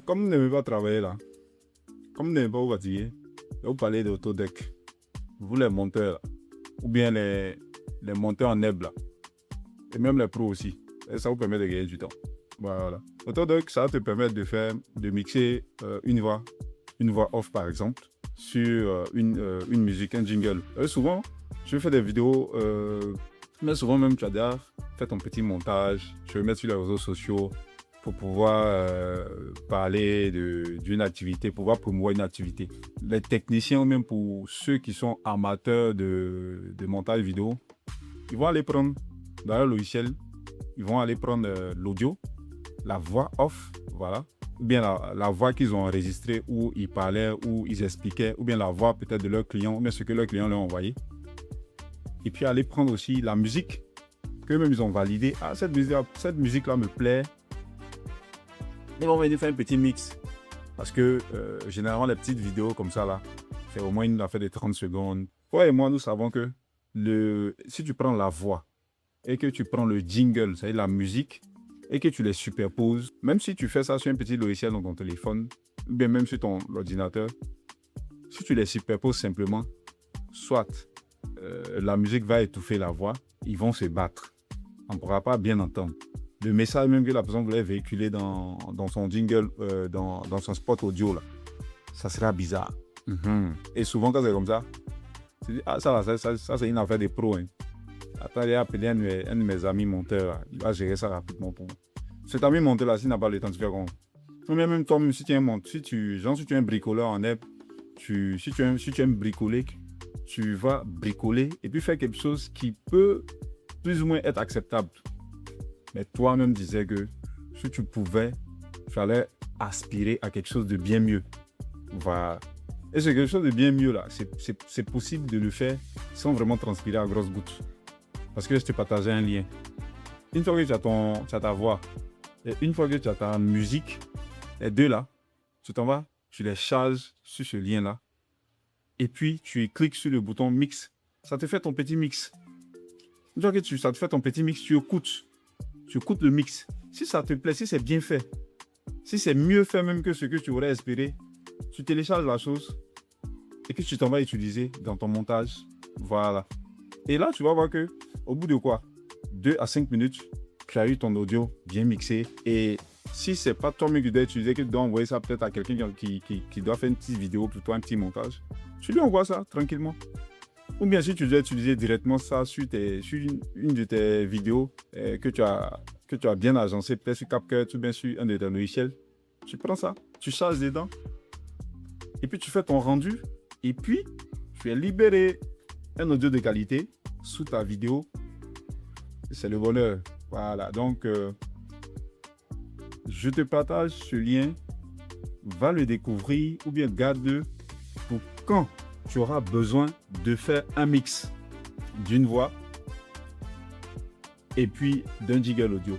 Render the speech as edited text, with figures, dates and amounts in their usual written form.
Comme vous n'aimez pas travailler là, comme vous n'aimez pas vous fatiguer, vous parlez d'Autodeck. Vous les monteurs là, ou bien les monteurs en neb là, et même les pros aussi. Et ça vous permet de gagner du temps. Voilà. Autodeck, ça va te permettre de mixer une voix off par exemple, sur une musique, un jingle. Souvent, je fais des vidéos, mais souvent même tu as déjà fait ton petit montage, je vais mettre sur les réseaux sociaux pour pouvoir parler d'une activité, pouvoir promouvoir une activité. Les techniciens ou même pour ceux qui sont amateurs de montage vidéo, ils vont aller prendre dans leur logiciel, ils vont aller prendre l'audio, la voix off, voilà, ou bien la voix qu'ils ont enregistrée où ils parlaient, où ils expliquaient, ou bien la voix peut-être de leur client, ou bien ce que leur client leur a envoyé. Et puis aller prendre aussi la musique qu'eux-mêmes ils ont validée. Ah, cette musique-là me plaît. Ils vont venir faire un petit mix. Parce que généralement, les petites vidéos comme ça, là, c'est au moins une affaire de 30 secondes. Toi et moi, nous savons que si tu prends la voix et que tu prends le jingle, c'est-à-dire la musique, et que tu les superposes, même si tu fais ça sur un petit logiciel dans ton téléphone, ou bien même sur ton ordinateur, si tu les superposes simplement, soit la musique va étouffer la voix, ils vont se battre. On ne pourra pas bien entendre. Le message même que la personne voulait véhiculer dans son jingle, dans son spot audio, là, ça sera bizarre. Et souvent, quand c'est comme ça, tu dis, ah, ça c'est une affaire de pro. Hein. Attends, j'ai appelé un de mes amis monteurs, là. Il va gérer ça rapidement pour moi. Cet ami monteur là, s'il n'a pas le temps de faire comment? Même toi, même si tu es un bricoleur en neb, si tu aimes bricoler, tu vas bricoler et puis faire quelque chose qui peut plus ou moins être acceptable. Mais toi-même disais que si tu pouvais, il fallait aspirer à quelque chose de bien mieux. Voilà. Et c'est quelque chose de bien mieux là. C'est possible de le faire sans vraiment transpirer à grosses gouttes. Parce que je te partageais un lien. Une fois que tu as ta voix, et une fois que tu as ta musique, les deux là, tu t'en vas, tu les charges sur ce lien là. Et puis tu cliques sur le bouton mix. Ça te fait ton petit mix. Une fois que ça te fait ton petit mix, tu écoutes le mix. Si ça te plaît, si c'est bien fait, si c'est mieux fait même que ce que tu aurais espéré, tu télécharges la chose et que tu t'en vas utiliser dans ton montage. Voilà. Et là, tu vas voir que au bout de quoi 2 à 5 minutes, tu as eu ton audio bien mixé. Et si c'est pas toi-même qui dois utiliser, que tu dois envoyer ça peut-être à quelqu'un qui doit faire une petite vidéo, plutôt un petit montage, tu lui envoies ça tranquillement. Ou bien si tu dois utiliser directement ça sur une de tes vidéos que tu as bien agencé, peut-être sur CapCut ou bien sur un de tes logiciels, tu prends ça, tu charges dedans, et puis tu fais ton rendu, et puis tu es libéré un audio de qualité sous ta vidéo. C'est le bonheur. Voilà, donc je te partage ce lien, va le découvrir ou bien garde-le pour quand tu auras besoin de faire un mix d'une voix et puis d'un jingle audio.